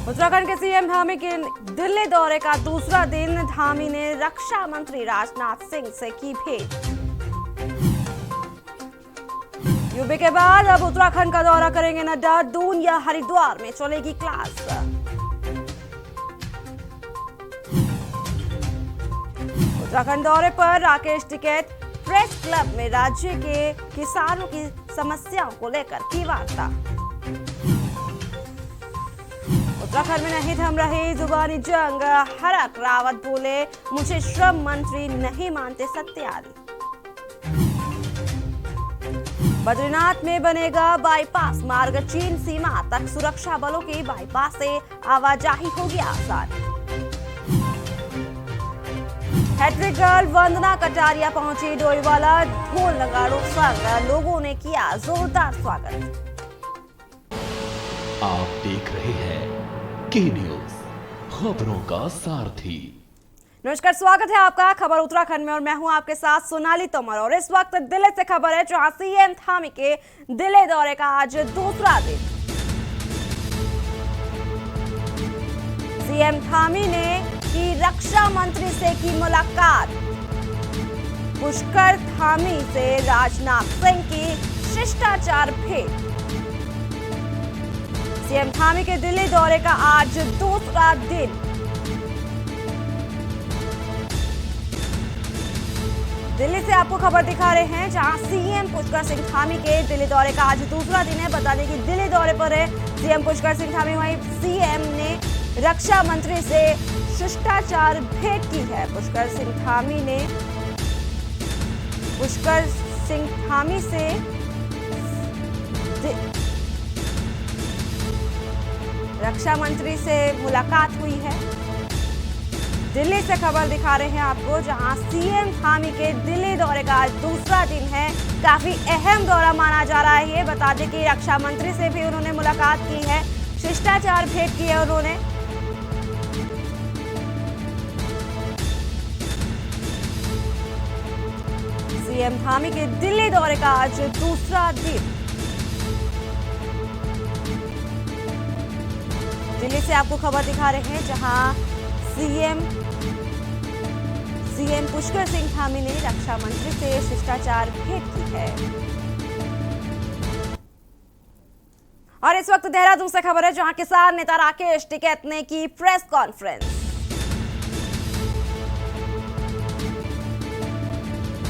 उत्तराखंड के सीएम धामी के दिल्ली दौरे का दूसरा दिन। धामी ने रक्षा मंत्री राजनाथ सिंह से की भेंट। यूपी के बाद अब उत्तराखंड का दौरा करेंगे नड्डा। दून या हरिद्वार में चलेगी क्लास। उत्तराखंड दौरे पर राकेश टिकैत। प्रेस क्लब में राज्य के किसानों की समस्याओं को लेकर की वार्ता। उत्तराखंड में नहीं थम रही जुबानी जंग। हरक रावत बोले, मुझे श्रम मंत्री नहीं मानते सत्याल। बद्रीनाथ में बनेगा बाईपास मार्ग। चीन सीमा तक सुरक्षा बलों की बाईपास से आवाजाही होगी आसान। हैट्रिक गर्ल वंदना कटारिया पहुंची डोईवाला। ढोल नगाड़ों संग लोगों ने किया जोरदार स्वागत। आप देख रहे हैं के न्यूज, खबरों का सारथी। नमस्कार, स्वागत है आपका खबर उत्तराखंड में और मैं हूं आपके साथ सोनाली तोमर। और इस वक्त दिल्ली से खबर है जहां सीएम धामी के दिल्ली दौरे का आज दूसरा दिन। सीएम धामी ने की रक्षा मंत्री से की मुलाकात। पुष्कर धामी से राजनाथ सिंह की शिष्टाचार भेंट। सीएम धामी के दिल्ली दौरे का आज दूसरा दिन। दिल्ली से आपको खबर दिखा रहे हैं जहां सीएम पुष्कर सिंह धामी के दिल्ली दौरे का आज दूसरा दिन है। बता दें कि दिल्ली दौरे पर है सीएम पुष्कर सिंह धामी। वहीं सीएम ने रक्षा मंत्री से शिष्टाचार भेंट की है। पुष्कर सिंह धामी से रक्षा मंत्री से मुलाकात हुई है। दिल्ली से खबर दिखा रहे हैं आपको जहां सीएम धामी के दिल्ली दौरे का आज दूसरा दिन है। काफी अहम दौरा माना जा रहा है ये। बता दें कि रक्षा मंत्री से भी उन्होंने मुलाकात की है, शिष्टाचार भेंट की है उन्होंने। सीएम धामी के दिल्ली दौरे का आज दूसरा दिन। दिल्ली से आपको खबर दिखा रहे हैं जहां सीएम पुष्कर सिंह धामी ने रक्षा मंत्री से शिष्टाचार भेंट की है। और इस वक्त देहरादून से खबर है जहां किसान नेता राकेश टिकैत ने की प्रेस कॉन्फ्रेंस।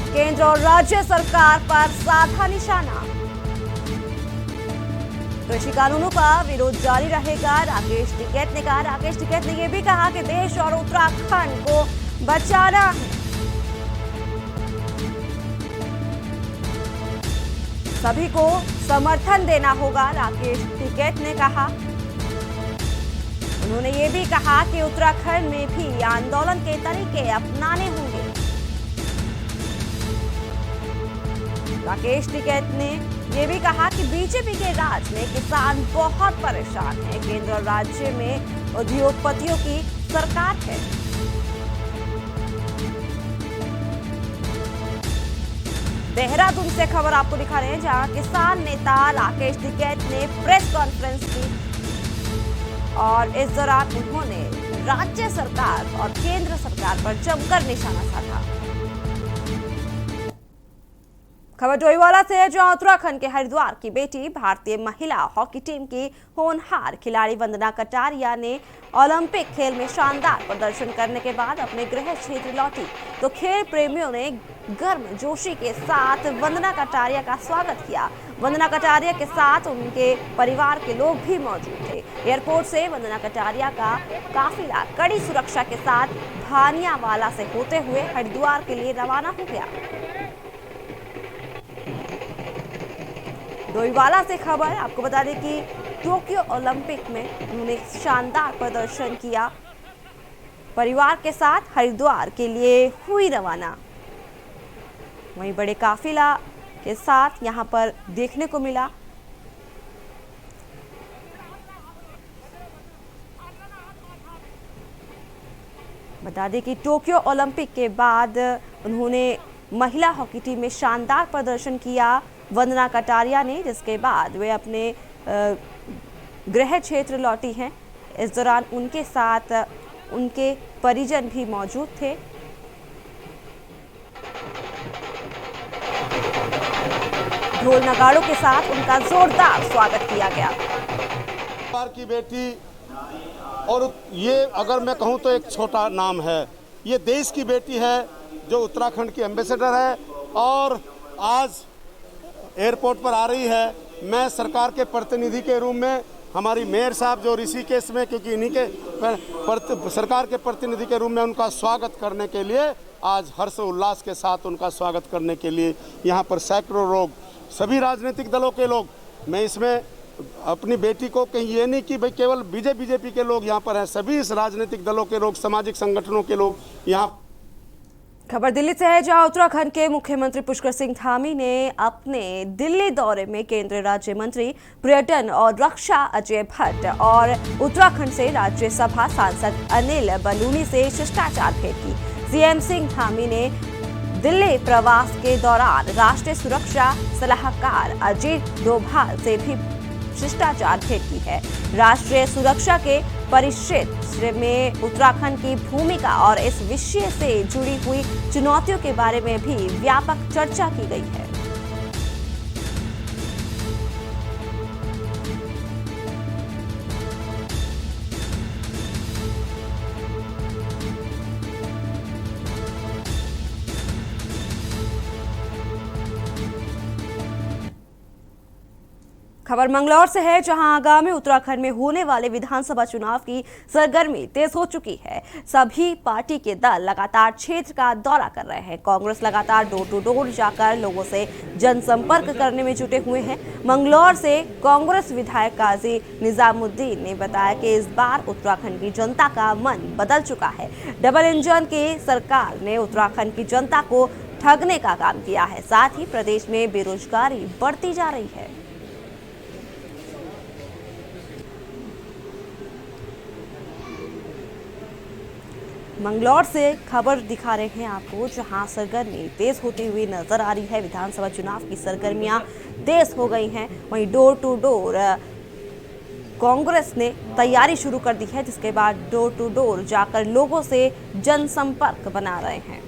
केंद्र और राज्य सरकार पर साधा निशाना। कृषि कानूनों का विरोध जारी रहेगा, राकेश टिकैत ने कहा। राकेश टिकैत ने यह भी कहा कि देश और उत्तराखंड को बचाना है। सभी को समर्थन देना होगा, राकेश टिकैत ने कहा। उन्होंने ये भी कहा कि उत्तराखंड में भी आंदोलन के तरीके अपनाने होंगे। राकेश टिकैत ने यह भी कहा कि बीजेपी के राज में किसान बहुत परेशान है। केंद्र और राज्य में उद्योगपतियों की सरकार है। देहरादून से खबर आपको दिखा रहे हैं जहां किसान नेता राकेश टिकैत ने प्रेस कॉन्फ्रेंस की और इस दौरान उन्होंने राज्य सरकार और केंद्र सरकार पर जमकर निशाना साधा। खबर डोईवाला से है जहां उत्तराखंड के हरिद्वार की बेटी भारतीय महिला हॉकी टीम की होनहार खिलाड़ी वंदना कटारिया ने ओलंपिक खेल में शानदार प्रदर्शन करने के बाद अपने गृह क्षेत्र लौटी तो खेल प्रेमियों ने गर्मजोशी के साथ वंदना कटारिया का स्वागत किया। वंदना कटारिया के साथ उनके परिवार के लोग भी मौजूद थे। एयरपोर्ट से वंदना कटारिया का काफिला कड़ी सुरक्षा के साथ भानियावाला से होते हुए हरिद्वार के लिए रवाना हो गया। डोईवाला से खबर आपको बता दें कि टोक्यो ओलंपिक में उन्होंने शानदार प्रदर्शन किया। परिवार के साथ हरिद्वार के लिए हुई रवाना। वहीं बड़े काफिला के साथ यहां पर देखने को मिला। बता दें कि टोक्यो ओलंपिक के बाद उन्होंने महिला हॉकी टीम में शानदार प्रदर्शन किया वंदना कटारिया ने, जिसके बाद वे अपने गृह क्षेत्र लौटी हैं। इस दौरान उनके साथ उनके परिजन भी मौजूद थे। ढोल नगाड़ों के साथ उनका जोरदार स्वागत किया गया। की बेटी, और ये अगर मैं कहूँ तो एक छोटा नाम है, ये देश की बेटी है जो उत्तराखंड की एम्बेसडर है और आज एयरपोर्ट पर आ रही है। मैं सरकार के प्रतिनिधि के रूप में, हमारी मेयर साहब जो ऋषिकेश में, क्योंकि इन्हीं के सरकार के प्रतिनिधि के रूप में उनका स्वागत करने के लिए, आज हर्ष उल्लास के साथ उनका स्वागत करने के लिए यहाँ पर सैकड़ों लोग, सभी राजनीतिक दलों के लोग, मैं इसमें अपनी बेटी को कहीं ये नहीं कि भाई केवल बीजेपी के लोग यहाँ पर हैं, सभी इस राजनीतिक दलों के लोग, सामाजिक संगठनों के लोग यहाँ। खबर दिल्ली से है, जहां उत्तराखंड के मुख्यमंत्री पुष्कर सिंह धामी ने अपने दिल्ली दौरे में केंद्रीय राज्य मंत्री पर्यटन और रक्षा अजय भट्ट और उत्तराखंड से राज्यसभा सांसद अनिल बलूनी से शिष्टाचार भेंट की। सीएम सिंह धामी ने दिल्ली प्रवास के दौरान राष्ट्रीय सुरक्षा सलाहकार अजीत डोभाल से भी शिष्टाचार भेंट की है। राष्ट्रीय सुरक्षा के परिक्षेत्र में उत्तराखंड की भूमिका और इस विषय से जुड़ी हुई चुनौतियों के बारे में भी व्यापक चर्चा की गई है। खबर मंगलौर से है, जहां आगामी उत्तराखंड में होने वाले विधानसभा चुनाव की सरगर्मी तेज हो चुकी है। सभी पार्टी के दल लगातार क्षेत्र का दौरा कर रहे हैं। कांग्रेस लगातार डोर टू डोर जाकर लोगों से जनसंपर्क करने में जुटे हुए हैं। मंगलौर से कांग्रेस विधायक काजी निजामुद्दीन ने बताया कि इस बार उत्तराखंड की जनता का मन बदल चुका है। डबल इंजन की सरकार ने उत्तराखंड की जनता को ठगने का काम किया है। साथ ही प्रदेश में बेरोजगारी बढ़ती जा रही है। मंगलौर से खबर दिखा रहे हैं आपको, जहां सरगर्मी तेज होती हुई नजर आ रही है। विधानसभा चुनाव की सरगर्मियां तेज हो गई हैं। वहीं डोर टू डोर कांग्रेस ने तैयारी शुरू कर दी है, जिसके बाद डोर टू डोर जाकर लोगों से जनसंपर्क बना रहे हैं।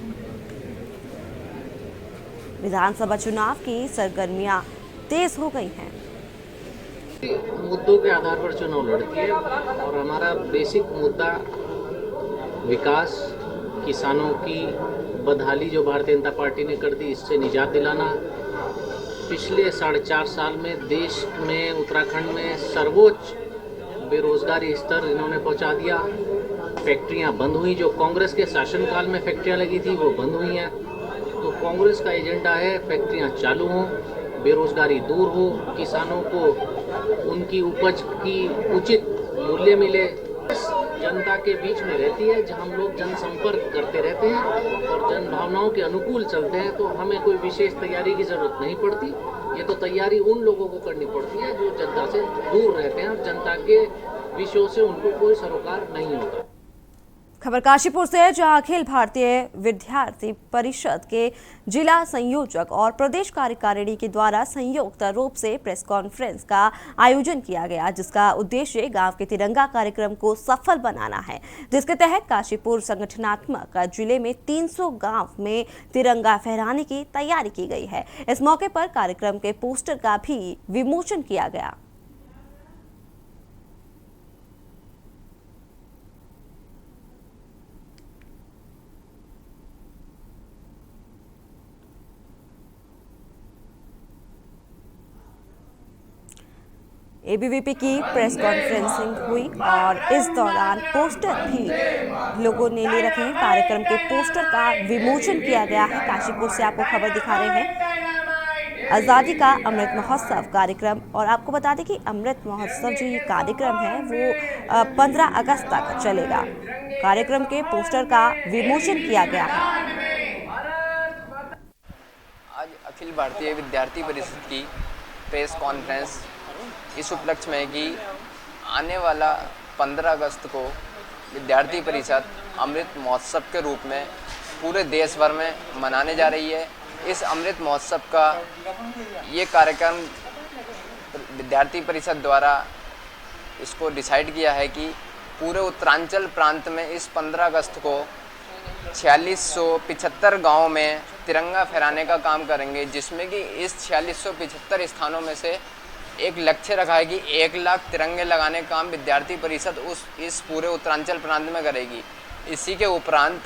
विधानसभा चुनाव की सरगर्मियां तेज हो गई हैं। मुद्दों के आधार पर चुनाव लड़ती है और हमारा बेसिक मुद्दा विकास, किसानों की बदहाली जो भारतीय जनता पार्टी ने कर दी, इससे निजात दिलाना। पिछले 4.5 साल में देश में, उत्तराखंड में सर्वोच्च बेरोजगारी स्तर इन्होंने पहुंचा दिया। फैक्ट्रियां बंद हुई, जो कांग्रेस के शासनकाल में फैक्ट्रियां लगी थी वो बंद हुई हैं। तो कांग्रेस का एजेंडा है फैक्ट्रियां चालू हों, बेरोजगारी दूर हो, किसानों को उनकी उपज की उचित मूल्य मिले। जनता के बीच में रहती है, जहाँ हम लोग जनसंपर्क करते रहते हैं और जन भावनाओं के अनुकूल चलते हैं, तो हमें कोई विशेष तैयारी की जरूरत नहीं पड़ती। ये तो तैयारी उन लोगों को करनी पड़ती है जो जनता से दूर रहते हैं और जनता के विषयों से उनको कोई सरोकार नहीं होता। खबर काशीपुर से है, जहां अखिल भारतीय विद्यार्थी परिषद के जिला संयोजक और प्रदेश कार्यकारिणी के द्वारा संयुक्त रूप से प्रेस कॉन्फ्रेंस का आयोजन किया गया, जिसका उद्देश्य गांव के तिरंगा कार्यक्रम को सफल बनाना है। जिसके तहत काशीपुर संगठनात्मक जिले में 300 गांव में तिरंगा फहराने की तैयारी की गई है। इस मौके पर कार्यक्रम के पोस्टर का भी विमोचन किया गया। एबीवीपी की प्रेस कॉन्फ्रेंसिंग हुई और इस दौरान पोस्टर भी लोगों ने ले रखे हैं। कार्यक्रम के पोस्टर का विमोचन किया गया है। काशीपुर से आपको खबर दिखा रहे हैं, आज़ादी का अमृत महोत्सव कार्यक्रम। और आपको बता दें कि अमृत महोत्सव जो ये कार्यक्रम है वो 15 अगस्त तक चलेगा। कार्यक्रम के पोस्टर का विमोचन किया गया है। आज अखिल भारतीय विद्यार्थी परिषद की प्रेस कॉन्फ्रेंस इस उपलक्ष्य में कि आने वाला 15 अगस्त को विद्यार्थी परिषद अमृत महोत्सव के रूप में पूरे देश भर में मनाने जा रही है। इस अमृत महोत्सव का ये कार्यक्रम विद्यार्थी परिषद द्वारा इसको डिसाइड किया है कि पूरे उत्तरांचल प्रांत में इस 15 अगस्त को 4675 गाँव में तिरंगा फहराने का काम करेंगे, जिसमें कि इस 4675 स्थानों में से एक लक्ष्य रखा है कि 1 लाख तिरंगे लगाने का काम विद्यार्थी परिषद इस पूरे उत्तरांचल प्रांत में करेगी। इसी के उपरांत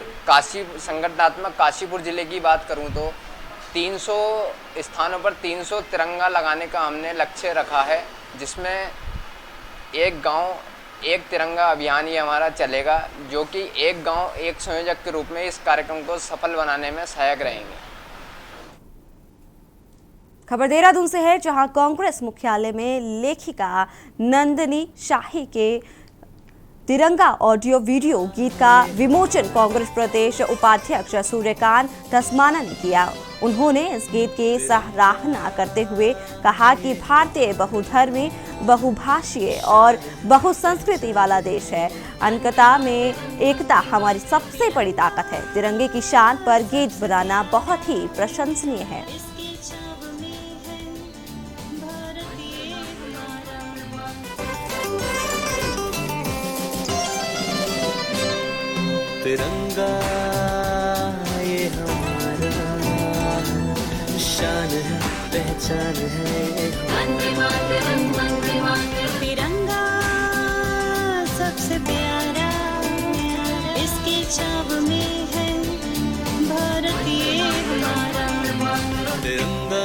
संगठनात्मक काशीपुर जिले की बात करूं तो 300 स्थानों पर 300 तिरंगा लगाने का हमने लक्ष्य रखा है, जिसमें एक गांव एक तिरंगा अभियान ही हमारा चलेगा, जो कि एक गांव एक संयोजक के रूप में इस कार्यक्रम को सफल बनाने में सहायक रहेंगे। खबर देहरादून से है, जहां कांग्रेस मुख्यालय में लेखिका नंदिनी शाही के तिरंगा ऑडियो वीडियो गीत का विमोचन कांग्रेस प्रदेश उपाध्यक्ष सूर्यकांत धस्माना ने किया। उन्होंने इस गीत की सराहना करते हुए कहा कि भारतीय बहुधर्मी, बहुभाषीय और बहुसंस्कृति वाला देश है। अनकता में एकता हमारी सबसे बड़ी ताकत है। तिरंगे की शान पर गीत बनाना बहुत ही प्रशंसनीय है। तिरंगा ये हमारा शान है, पहचान है। तिरंगा सबसे प्यारा, इसकी छाव में है भारतीय हमारा तिरंगा।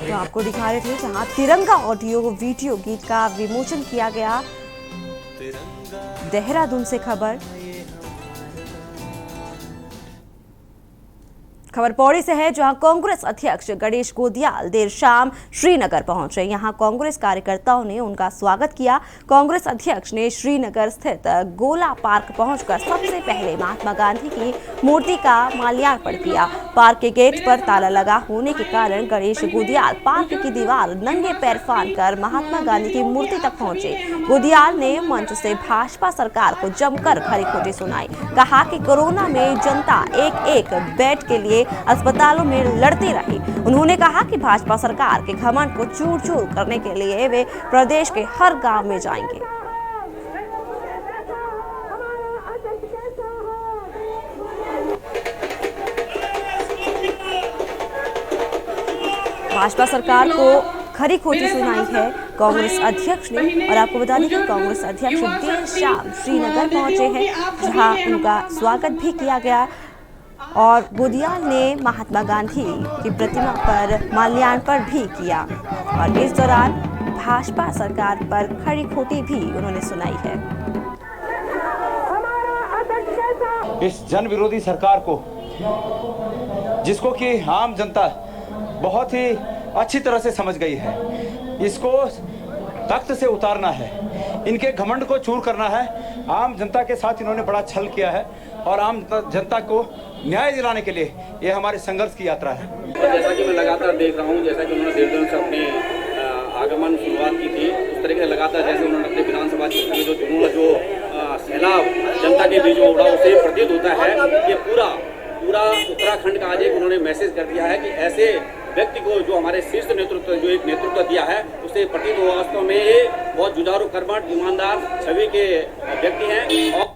तो आपको दिखा रहे थे जहां तिरंगा ऑडियो वीडियो गीत का विमोचन किया गया। देहरादून से खबर पौड़ी से है, जहां कांग्रेस अध्यक्ष गणेश गोदियाल देर शाम श्रीनगर पहुंचे। यहां कांग्रेस कार्यकर्ताओं ने उनका स्वागत किया। कांग्रेस अध्यक्ष ने श्रीनगर स्थित गोला पार्क पहुंचकर सबसे पहले महात्मा गांधी की मूर्ति का माल्यार्पण किया। पार्क के गेट पर ताला लगा होने के कारण गणेश गोदियाल पार्क की दीवार नंगे पैर फांदकर महात्मा गांधी की मूर्ति तक पहुंचे। गोदियाल ने मंच से भाजपा सरकार को जमकर खरी खोटी सुनाई। कहा कि कोरोना में जनता एक एक बेड के लिए अस्पतालों में लड़ती रही। उन्होंने कहा कि भाजपा सरकार के घमंड को चूर चूर करने के लिए वे प्रदेश के हर गांव में जाएंगे। भाजपा सरकार को खरी खोटी सुनाई है कांग्रेस अध्यक्ष ने। और आपको बता दें कि कांग्रेस अध्यक्ष देर शाम श्रीनगर पहुंचे हैं, जहां उनका स्वागत भी किया गया और गोदियाल ने महात्मा गांधी की प्रतिमा पर माल्यार्पण भी किया। और इस दौरान भाजपा सरकार पर खरी खोटी भी उन्होंने सुनाई है। इस जन विरोधी सरकार को, जिसको कि आम जनता बहुत ही अच्छी तरह से समझ गई है, इसको तख्त से उतारना है, इनके घमंड को चूर करना है। आम जनता के साथ इन्होंने बड़ा छल किया है और आम जनता को न्याय दिलाने के लिए ये हमारे संघर्ष की यात्रा है। जैसा कि मैं लगातार देख रहा हूँ, जैसा कि उन्होंने देवदन से अपने आगमन शुरुआत की थी, उस तरीके से लगातार जैसे उन्होंने अपने विधानसभा क्षेत्र में जो जुनून, जो सैलाब जनता के बीच में उड़ा, उसे प्रतीत होता है कि पूरा उत्तराखंड का आज एक उन्होंने मैसेज कर दिया है कि ऐसे व्यक्ति को जो हमारे शीर्ष नेतृत्व, जो एक नेतृत्व दिया है, उसे प्रतीत हो वास्तव में ये बहुत जुझारू, कर्मठ, ईमानदार छवि के व्यक्ति हैं।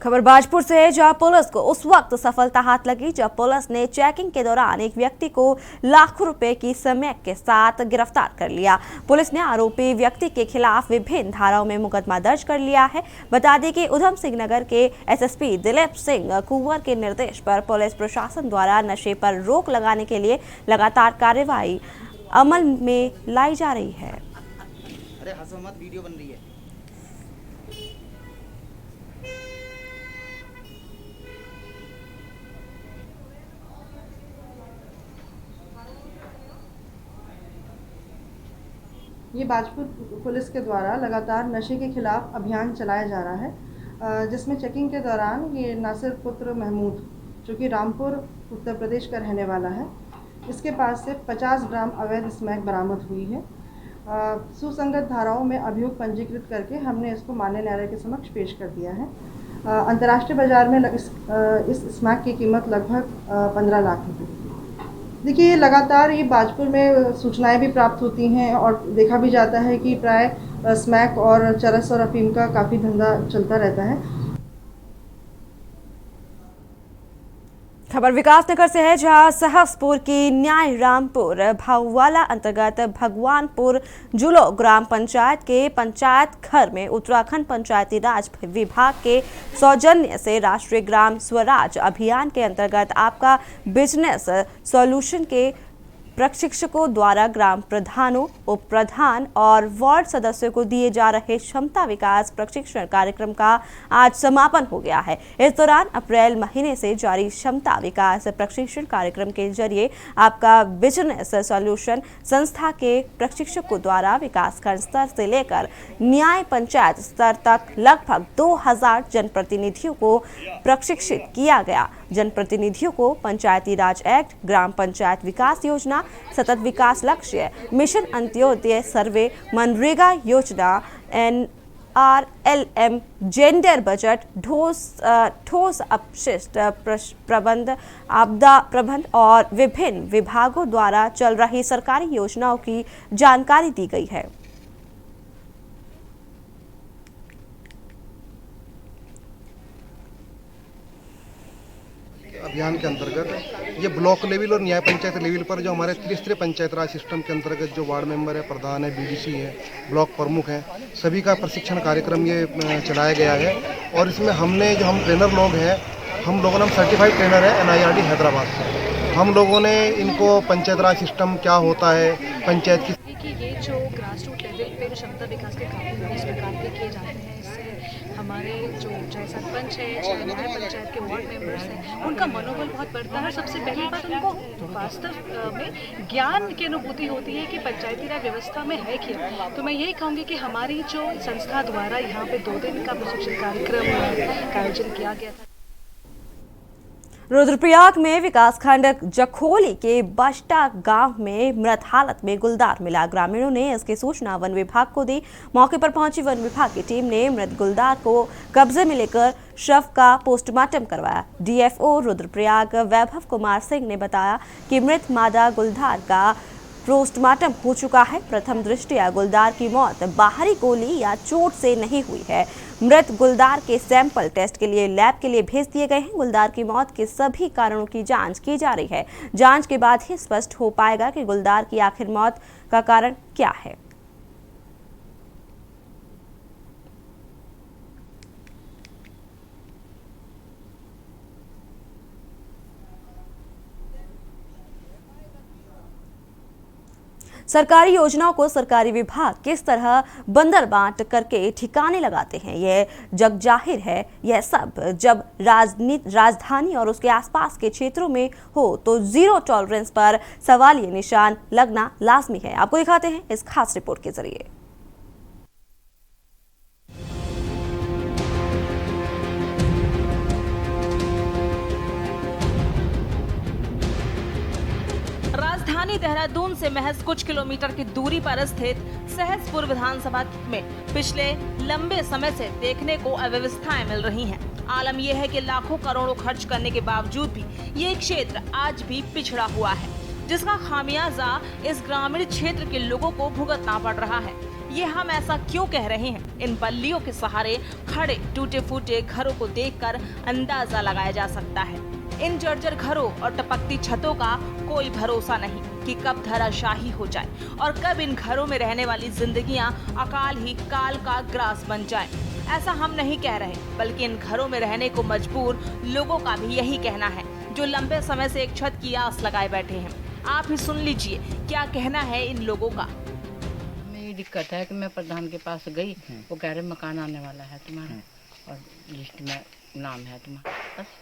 खबर बाजपुर से है, जहां पुलिस को उस वक्त सफलता हाथ लगी जब पुलिस ने चेकिंग के दौरान एक व्यक्ति को लाखों रुपए की स्मैक के साथ गिरफ्तार कर लिया। पुलिस ने आरोपी व्यक्ति के खिलाफ विभिन्न धाराओं में मुकदमा दर्ज कर लिया है। बता दें कि उधम सिंह नगर के एसएसपी दिलीप सिंह कुंवर के निर्देश पर पुलिस प्रशासन द्वारा नशे पर रोक लगाने के लिए लगातार कार्रवाई अमल में लाई जा रही है। अरे हंसो मत, वीडियो बन रही है। ये बाजपुर पुलिस के द्वारा लगातार नशे के खिलाफ अभियान चलाया जा रहा है, जिसमें चेकिंग के दौरान ये नासिर पुत्र महमूद, जो कि रामपुर उत्तर प्रदेश का रहने वाला है, इसके पास से 50 ग्राम अवैध स्मैक बरामद हुई है। सुसंगत धाराओं में अभियोग पंजीकृत करके हमने इसको माननीय न्यायालय के समक्ष पेश कर दिया है। अंतर्राष्ट्रीय बाजार में इस स्मैक की कीमत लगभग 15 लाख रुपये। देखिए, लगातार ये बाजपुर में सूचनाएं भी प्राप्त होती हैं और देखा भी जाता है कि प्राय स्मैक और चरस और अफीम का काफ़ी धंधा चलता रहता है। खबर विकासनगर से है, जहां सहसपुर की न्याय रामपुर भाऊवाला अंतर्गत भगवानपुर जुलो ग्राम पंचायत के पंचायत घर में उत्तराखंड पंचायती राज विभाग के सौजन्य से राष्ट्रीय ग्राम स्वराज अभियान के अंतर्गत आपका बिजनेस सॉल्यूशन के प्रशिक्षकों द्वारा ग्राम प्रधानों, उप प्रधान और वार्ड सदस्यों को दिए जा रहे क्षमता विकास प्रशिक्षण कार्यक्रम का आज समापन हो गया है। इस दौरान अप्रैल महीने से जारी क्षमता विकास प्रशिक्षण कार्यक्रम के जरिए आपका बिजनेस सॉल्यूशन संस्था के प्रशिक्षकों द्वारा विकासखंड स्तर से लेकर न्याय पंचायत स्तर तक लगभग 2000 जनप्रतिनिधियों को प्रशिक्षित किया गया। जनप्रतिनिधियों को पंचायती राज एक्ट, ग्राम पंचायत विकास योजना, सतत विकास लक्ष्य, मिशन अंत्योदय सर्वे, मनरेगा योजना, NRLM, जेंडर बजट, ठोस अपशिष्ट प्रबंध, आपदा प्रबंध और विभिन्न विभागों द्वारा चल रही सरकारी योजनाओं की जानकारी दी गई है। अभियान के अंतर्गत ये ब्लॉक लेवल और न्याय पंचायत लेवल पर जो हमारे त्रिस्तरीय पंचायत राज सिस्टम के अंतर्गत जो वार्ड मेंबर है, प्रधान है, BDC है, ब्लॉक प्रमुख हैं, सभी का प्रशिक्षण कार्यक्रम ये चलाया गया है। और इसमें हमने जो हम ट्रेनर लोग हैं, हम लोगों ने सर्टिफाइड ट्रेनर है NIRD हैदराबाद से। हम लोगों ने इनको पंचायत राज सिस्टम क्या होता है, पंचायत की ये जो ग्रास रूट लेवल पे क्षमता विकास के काफ़ी इस प्रकार के किए जाते हैं, इससे हमारे जो चाहे सरपंच है, चाहे न्याय पंचायत के वार्ड मेंबर्स हैं, उनका मनोबल बहुत बढ़ता है। सबसे पहली बात, उनको वास्तव में ज्ञान की अनुभूति होती है कि पंचायती राज व्यवस्था में है क्या। तो मैं यही कहूँगी कि हमारी जो संस्था द्वारा यहाँ पे 2 दिन का प्रशिक्षण कार्यक्रम का आयोजन किया गया था। रुद्रप्रयाग में विकासखंड जखोली के बष्टा गांव में मृत हालत में गुलदार मिला। ग्रामीणों ने इसकी सूचना वन विभाग को दी। मौके पर पहुंची वन विभाग की टीम ने मृत गुलदार को कब्जे में लेकर शव का पोस्टमार्टम करवाया। DFO रुद्रप्रयाग वैभव कुमार सिंह ने बताया कि मृत मादा गुलदार का पोस्टमार्टम हो चुका है। प्रथम दृष्टया गुलदार की मौत बाहरी गोली या चोट से नहीं हुई है। मृत गुलदार के सैंपल टेस्ट के लिए लैब के लिए भेज दिए गए हैं। गुलदार की मौत के सभी कारणों की जांच की जा रही है। जांच के बाद ही स्पष्ट हो पाएगा कि गुलदार की आखिर मौत का कारण क्या है। सरकारी योजनाओं को सरकारी विभाग किस तरह बंदर बांट करके ठिकाने लगाते हैं, यह जग जाहिर है। यह सब जब राजधानी और उसके आसपास के क्षेत्रों में हो तो जीरो टॉलरेंस पर सवालिया निशान लगना लाजमी है। आपको दिखाते हैं इस खास रिपोर्ट के जरिए। राजधानी देहरादून से महज कुछ किलोमीटर की दूरी पर स्थित सहसपुर विधानसभा में पिछले लंबे समय से देखने को अव्यवस्थाएं मिल रही हैं। आलम यह है कि लाखों करोड़ों खर्च करने के बावजूद भी ये क्षेत्र आज भी पिछड़ा हुआ है, जिसका खामियाजा इस ग्रामीण क्षेत्र के लोगों को भुगतना पड़ रहा है। ये हम ऐसा क्यों कह रहे हैं? इन बल्लियों के सहारे खड़े टूटे फूटे घरों को देखकर अंदाजा लगाया जा सकता है। इन जर्जर घरों और टपकती छतों का कोई भरोसा नहीं कि कब धराशाही हो जाए और कब इन घरों में रहने वाली जिंदगियां अकाल ही काल का ग्रास बन जाए। ऐसा हम नहीं कह रहे, बल्कि इन घरों में रहने को मजबूर लोगों का भी यही कहना है, जो लंबे समय से एक छत की आस लगाए बैठे हैं। आप ही सुन लीजिए क्या कहना है इन लोगों का। मेरी दिक्कत है कि मैं प्रधान के पास गई, वो कह रहे मकान आने वाला है तुम्हारा और लिस्ट में नाम है तुम्हारा। बस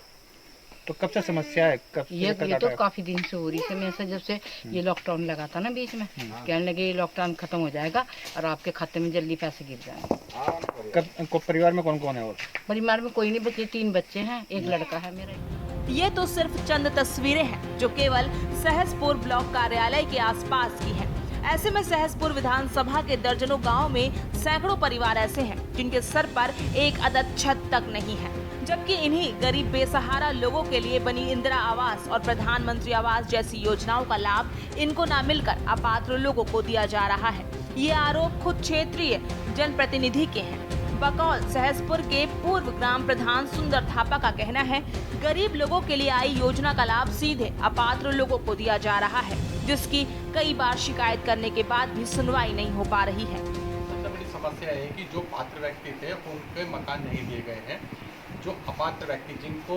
तो कब से समस्या है? ये तो काफी दिन से हो रही है। मैं से जब से ये लॉकडाउन लगा था ना बीच में, कहने लगे ये लॉकडाउन खत्म हो जाएगा और आपके खाते में जल्दी पैसे गिर जाएंगे। परिवार में कौन कौन है? और परिवार में कोई नहीं, बच्चे 3 बच्चे हैं, एक लड़का है मेरा। ये तो सिर्फ चंद तस्वीरें हैं जो केवल सहसपुर ब्लॉक कार्यालय के आसपास की हैं। ऐसे में सहसपुर विधानसभा के दर्जनों गाँव में सैकड़ों परिवार ऐसे हैं जिनके सर पर एक अदद छत तक नहीं है। जबकि इन्हीं गरीब बेसहारा लोगों के लिए बनी इंदिरा आवास और प्रधानमंत्री आवास जैसी योजनाओं का लाभ इनको न मिलकर अपात्र लोगों को दिया जा रहा है। ये आरोप खुद क्षेत्रीय जनप्रतिनिधि के हैं। बकौल सहसपुर के पूर्व ग्राम प्रधान सुंदर थापा का कहना है, गरीब लोगों के लिए आई योजना का लाभ सीधे अपात्र लोगों को दिया जा रहा है, जिसकी कई बार शिकायत करने के बाद भी सुनवाई नहीं हो पा रही है। सबसे बड़ी समस्या है कि जो पात्र व्यक्ति थे उनके मकान नहीं दिए गए हैं। जो अपात्र व्यक्ति जिनको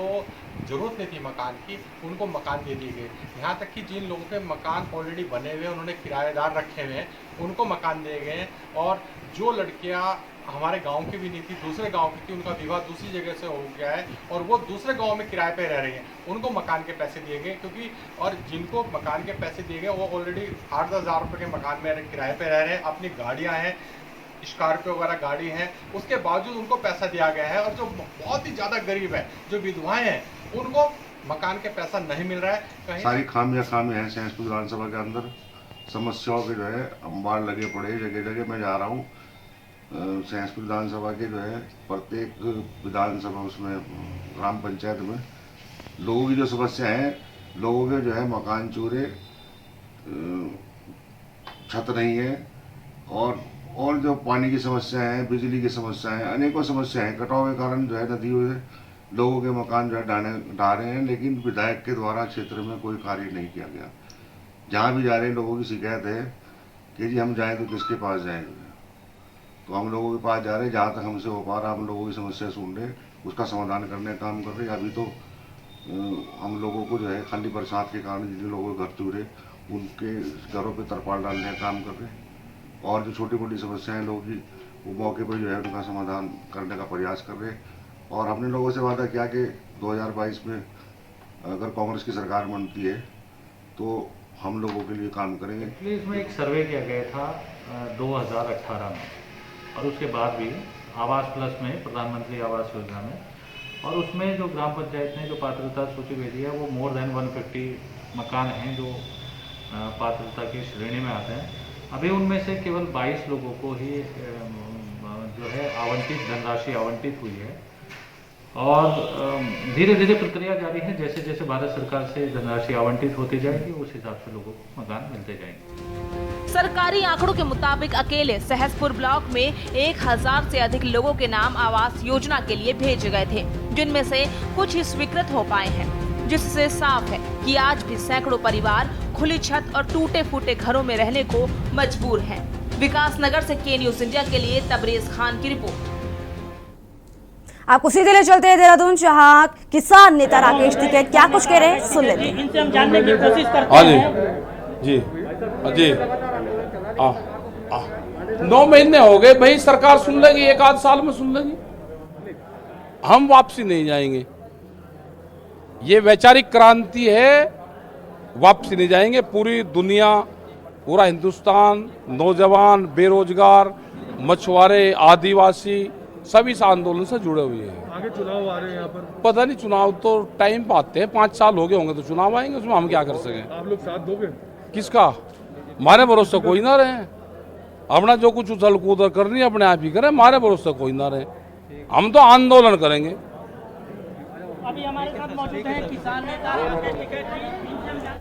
जरूरत नहीं थी मकान की, उनको मकान दे दिए गए। यहाँ तक कि जिन लोगों के मकान ऑलरेडी बने हुए, उन्होंने किराएदार रखे हुए हैं, उनको मकान दिए गए। और जो लड़कियाँ हमारे गांव की भी नहीं थी, दूसरे गांव की थी, उनका विवाह दूसरी जगह से हो गया है और वो दूसरे गांव में किराए पे रह रही हैं, उनको मकान के पैसे दिए गए। क्योंकि और जिनको मकान के पैसे दिए गए वो ऑलरेडी 8-10 हज़ार रुपये के मकान में किराए पे रह रहे हैं, अपनी गाड़ियाँ हैं, स्कॉर्पियो वगैरह गाड़ी है, उसके बावजूद उनको पैसा दिया गया है। और जो बहुत ही ज़्यादा गरीब है, जो विधवाएँ हैं, उनको मकान के पैसा नहीं मिल रहा है। कहीं सारी खामियाँ हैं सहसपुर विधानसभा के अंदर। समस्याओं के जो है अंबार लगे पड़े, जगह जगह मैं जा रहा हूँ। सहसपुर विधानसभा के जो है प्रत्येक विधानसभा उसमें ग्राम पंचायत में लोगों की जो समस्या है, लोगों के जो है मकान चूरे, छत नहीं है, और जो पानी की समस्या है, बिजली की समस्या है, अनेकों समस्या है। कटाव के कारण जो है नदियों से लोगों के मकान जो है ढा रहे हैं, लेकिन विधायक के द्वारा क्षेत्र में कोई कार्य नहीं किया गया। जहाँ भी जा रहे हैं लोगों की शिकायत है कि जी हम जाएँ तो किसके पास जाएंगे। तो हम लोगों के पास जा रहे हैं, जहाँ तक हमसे हो पा रहा, हम लोगों की समस्या सुन रहे, उसका समाधान करने का काम कर रहे। अभी तो हम लोगों को जो है खाली बरसात के कारण जिन लोगों के घर चूरे, उनके घरों पे तरपाल डालने का काम कर रहे हैं। और जो छोटी मोटी समस्याएं लोगों की, वो मौके पर जो है उनका समाधान करने का प्रयास कर रहे हैं। और हमने लोगों से वादा किया कि 2022 में अगर कांग्रेस की सरकार बनती है तो हम लोगों के लिए काम करेंगे। इसमें एक सर्वे किया गया था 2018 में, और उसके बाद भी आवास प्लस में, प्रधानमंत्री आवास योजना में, और उसमें जो ग्राम पंचायत ने जो पात्रता सूची भेजी है, वो मोर देन 150 मकान हैं जो पात्रता की श्रेणी में आते हैं। अभी उनमें से केवल 22 लोगों को ही जो है आवंटित धनराशि आवंटित हुई है, और धीरे धीरे प्रक्रिया जारी है। जैसे जैसे भारत सरकार से धनराशि आवंटित होती जाएगी, उस हिसाब से लोगों को मकान मिलते जाएंगे। सरकारी आंकड़ों के मुताबिक अकेले सहसपुर ब्लॉक में 1000 से अधिक लोगों के नाम आवास योजना के लिए भेजे गए थे, जिनमें से कुछ ही स्वीकृत हो पाए हैं, जिससे साफ है कि आज भी सैकड़ों परिवार खुली छत और टूटे फूटे घरों में रहने को मजबूर हैं। विकास नगर से के न्यूज़ इंडिया के लिए तबरेज खान की रिपोर्ट। आपको सीधे ले चलते हैं देहरादून, जहां किसान नेता राकेश टिकैत क्या कुछ कह रहे हैं, सुन लेते हैं। इनसे हम जानने की कोशिश करते हैं। जी 9 महीने हो गए भाई, सरकार सुन लेगी, 1 आध साल में सुन लेगी। हम वापसी नहीं जाएंगे, ये वैचारिक क्रांति है, वापसी नहीं जाएंगे। पूरी दुनिया, पूरा हिंदुस्तान, नौजवान, बेरोजगार, मछुआरे, आदिवासी सभी इस आंदोलन से जुड़े हुए हैं। आगे चुनाव आ रहे हैं यहाँ पर, पता नहीं, चुनाव तो टाइम पे आते हैं, 5 साल हो गए होंगे तो चुनाव आएंगे, उसमें हम क्या कर सकें। आप लोग साथ दोगे? किसका? हमारे भरोसे कोई ना रहे, अपना जो कुछ उछल कूद करनी है अपने आप ही करें, हमारे भरोसे कोई ना रहे। हम तो आंदोलन करेंगे। अभी हमारे साथ मौजूद हैं किसान नेता राकेश टिकैत जी।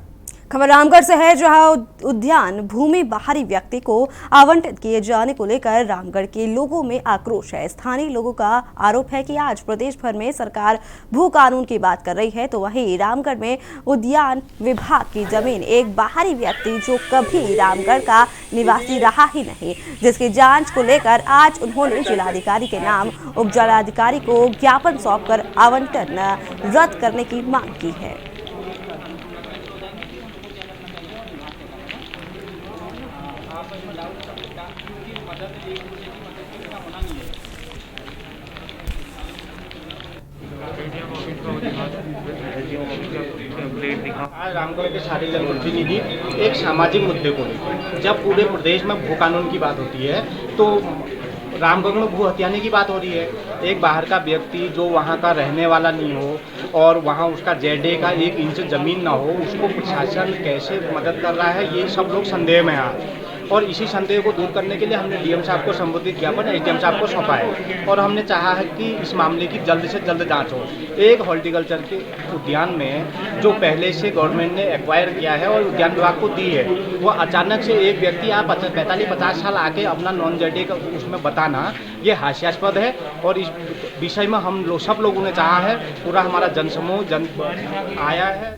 खबर रामगढ़ से है, जहां उद्यान भूमि बाहरी व्यक्ति को आवंटित किए जाने को लेकर रामगढ़ के लोगों में आक्रोश है। स्थानीय लोगों का आरोप है कि आज प्रदेश भर में सरकार भू कानून की बात कर रही है, तो वहीं रामगढ़ में उद्यान विभाग की जमीन एक बाहरी व्यक्ति जो कभी रामगढ़ का निवासी रहा ही नहीं, जिसकी जांच को लेकर आज उन्होंने जिलाधिकारी के नाम उप जिलाधिकारी को ज्ञापन सौंपकर आवंटन रद्द करने की मांग की है। आज रामगढ़ के सारे जनप्रतिनिधि एक सामाजिक मुद्दे को लेकर, जब पूरे प्रदेश में भू कानून की बात होती है तो रामगढ़ में भू हथियाने की बात हो रही है। एक बाहर का व्यक्ति जो वहाँ का रहने वाला नहीं हो और वहाँ उसका जेडे का 1 इंच जमीन ना हो, उसको प्रशासन कैसे मदद कर रहा है, ये सब लोग संदेह में आ। और इसी संदेह को दूर करने के लिए हमने डीएम साहब को संबोधित ज्ञापन एसडीएम साहब को सौंपा है और हमने चाहा है कि इस मामले की जल्द से जल्द जांच हो। एक हॉर्टिकल्चर के उद्यान में जो पहले से गवर्नमेंट ने एक्वायर किया है और उद्यान विभाग को दी है, वो अचानक से एक व्यक्ति आप 45-50 साल आके अपना नॉन जेडी का उसमें बताना ये हास्यास्पद है और इस विषय में हम सब लोगों ने चाहा है, पूरा हमारा जनसमूह आया है।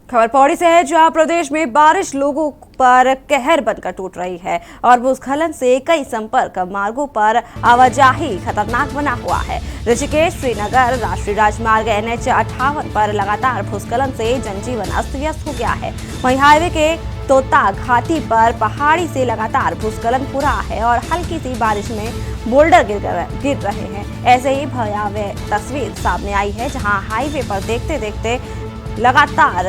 खबर पौड़ी से है, जहां प्रदेश में बारिश लोगों पर कहर बनकर टूट रही है और भूस्खलन से कई संपर्क मार्गों पर आवाजाही खतरनाक बना हुआ है। ऋषिकेश श्रीनगर राष्ट्रीय राजमार्ग NH 58 पर लगातार भूस्खलन से जनजीवन अस्त व्यस्त हो गया है। वहीं हाईवे के तोता घाटी पर पहाड़ी से लगातार भूस्खलन हो रहा है और हल्की सी बारिश में बोल्डर गिर रहे हैं। ऐसे ही भयावह तस्वीर सामने आई है, जहां हाईवे पर देखते देखते लगातार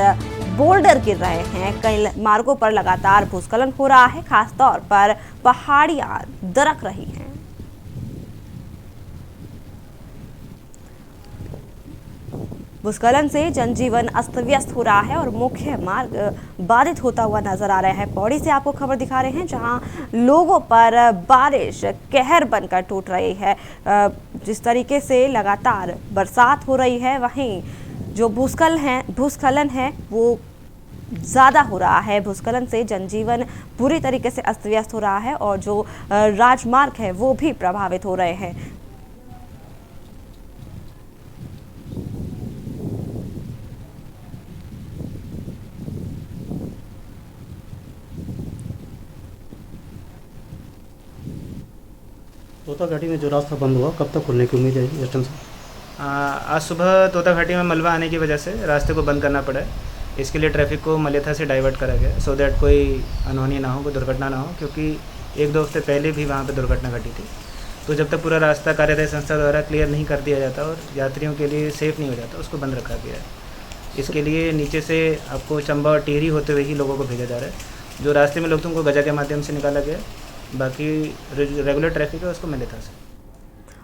बोल्डर गिर रहे हैं। कई मार्गों पर लगातार भूस्खलन हो रहा है, खासतौर पर पहाड़ियां दरक रही हैं। भूस्खलन से जनजीवन अस्त व्यस्त हो रहा है और मुख्य मार्ग बाधित होता हुआ नजर आ रहा है। पौड़ी से आपको खबर दिखा रहे हैं, जहां लोगों पर बारिश कहर बनकर टूट रही है। जिस तरीके से लगातार बरसात हो रही है, वहीं जो भूस्खलन है वो ज़्यादा हो रहा है। भूस्खलन से जनजीवन पूरी तरीके से अस्त व्यस्त हो रहा है और जो राजमार्ग है वो भी प्रभावित हो रहे हैं। तोता घाटी में जो रास्ता बंद हुआ, कब तक खुलने की उम्मीद है जस्टिन साहब? आज सुबह तोता घाटी में मलबा आने की वजह से रास्ते को बंद करना पड़ा है। इसके लिए ट्रैफिक को मलेथा से डाइवर्ट करा गया सो दैट कोई अनहोनी ना हो, कोई दुर्घटना ना हो, क्योंकि 1-2 हफ्ते पहले भी वहाँ पे दुर्घटना घटी थी। तो जब तक पूरा रास्ता कार्यदायी संस्था द्वारा क्लियर नहीं कर दिया जाता और यात्रियों के लिए सेफ़ नहीं हो जाता, उसको बंद रखा गया है। इसके लिए नीचे से आपको चंबा और टिहरी होते हुए ही लोगों को भेजा जा रहा है। जो रास्ते में लोग थे उनको गजा के माध्यम से निकाला गया, बाकी रेगुलर ट्रैफिक है उसको मलेथा से।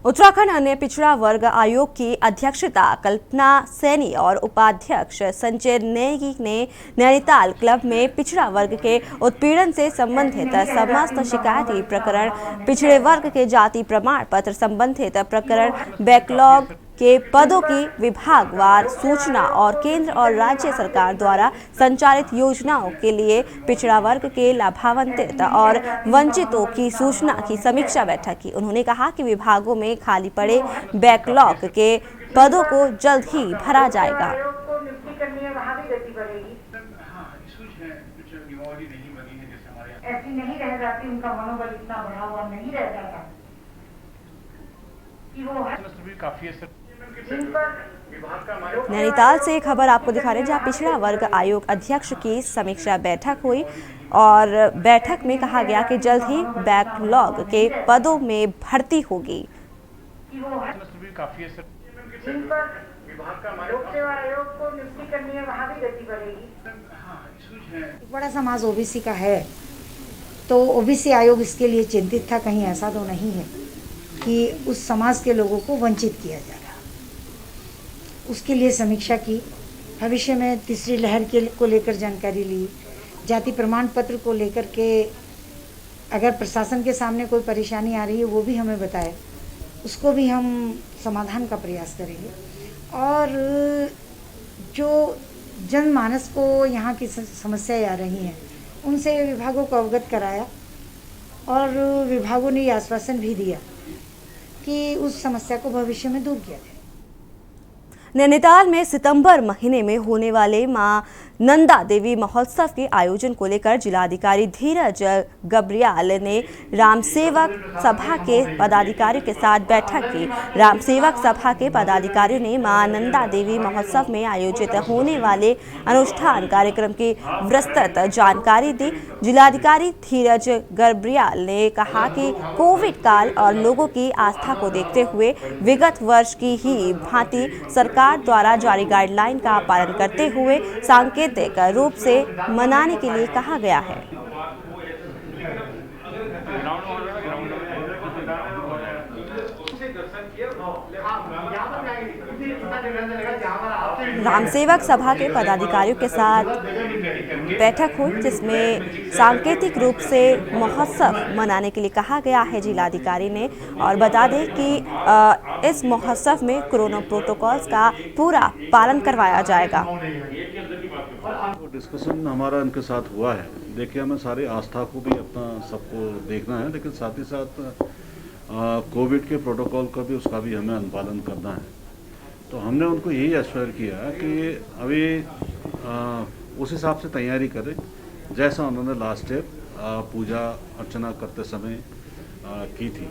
उत्तराखंड अन्य पिछड़ा वर्ग आयोग की अध्यक्षता कल्पना सैनी और उपाध्यक्ष संजय नेगी ने नैनीताल क्लब में पिछड़ा वर्ग के उत्पीड़न से संबंधित समस्त शिकायती प्रकरण, पिछड़े वर्ग के जाति प्रमाण पत्र संबंधित प्रकरण, बैकलॉग के पदों की विभागवार सूचना और केंद्र और राज्य सरकार द्वारा संचालित योजनाओं के लिए पिछड़ा वर्ग के लाभान्वित और वंचितों की सूचना की समीक्षा बैठक की। उन्होंने कहा कि विभागों में खाली पड़े बैकलॉग के पदों को जल्द ही भरा जाएगा। ऐसी नहीं रह जाती, उनका मनोबल इतना बढ़ा हुआ नहीं रह जाता कि वो काफी नैनीताल से खबर आपको दिखा रहे हैं, जहां पिछड़ा वर्ग आयोग अध्यक्ष की समीक्षा बैठक हुई और बैठक में कहा गया कि जल्द ही बैकलॉग के पदों में भर्ती होगी। बड़ा समाज ओबीसी का है, तो ओबीसी आयोग इसके लिए चिंतित था, कहीं ऐसा तो नहीं है कि उस समाज के लोगों को वंचित किया जा रहा। उसके लिए समीक्षा की, भविष्य में तीसरी लहर को लेकर जानकारी ली, जाति प्रमाण पत्र को लेकर के अगर प्रशासन के सामने कोई परेशानी आ रही है वो भी हमें बताए, उसको भी हम समाधान का प्रयास करेंगे। और जो जनमानस को यहाँ की समस्याएं आ रही हैं उनसे विभागों को अवगत कराया और विभागों ने ये आश्वासन भी दिया कि उस समस्या को भविष्य में दूर किया जाए। नैनीताल में सितंबर महीने में होने वाले मां नंदा देवी महोत्सव के आयोजन को लेकर जिलाधिकारी धीरज गब्रियाल ने रामसेवक सभा के पदाधिकारियों के साथ बैठक की। रामसेवक सभा के पदाधिकारियों ने मां नंदा देवी महोत्सव में आयोजित होने वाले अनुष्ठान कार्यक्रम की विस्तृत जानकारी दी। जिलाधिकारी धीरज गब्रियाल ने कहा कि कोविड काल और लोगों की आस्था को देखते हुए विगत वर्ष की ही भांति सरकार द्वारा जारी गाइडलाइन का पालन करते हुए सांकेतिक रूप से मनाने के लिए कहा गया है। राम सेवक सभा के पदाधिकारियों के साथ बैठक हुई, जिसमें सांकेतिक रूप से महोत्सव मनाने के लिए कहा गया है जिलाधिकारी ने। और बता दें कि इस महोत्सव में कोरोना प्रोटोकॉल्स का पूरा पालन करवाया जाएगा। डिस्कशन हमारा इनके साथ हुआ है। देखिए, हमें सारी आस्था को भी अपना सबको देखना है, लेकिन साथ ही साथ कोविड के प्रोटोकॉल का भी उसका भी हमें अनुपालन करना है। तो हमने उनको यही एश्योर किया कि अभी उस हिसाब से तैयारी करें जैसा उन्होंने लास्ट ईयर पूजा अर्चना करते समय की थी।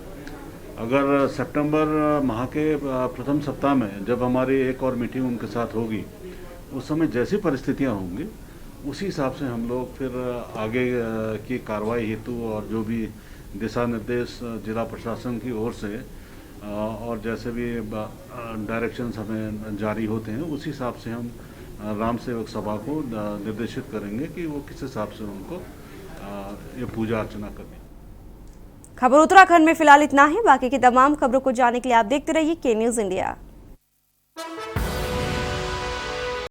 अगर सितंबर माह के प्रथम सप्ताह में जब हमारी एक और मीटिंग उनके साथ होगी, उस समय जैसी परिस्थितियां होंगी उसी हिसाब से हम लोग फिर आगे की कार्रवाई हेतु और जो भी दिशा निर्देश जिला प्रशासन की ओर से और जैसे भी डायरेक्शंस हमें जारी होते हैं, उसी हिसाब से हम राम सेवक सभा को निर्देशित करेंगे कि वो किस हिसाब से उनको ये पूजा अर्चना करनी। खबर उत्तराखंड में फिलहाल इतना ही। बाकी की तमाम खबरों को जानने के लिए आप देखते रहिए के न्यूज़ इंडिया।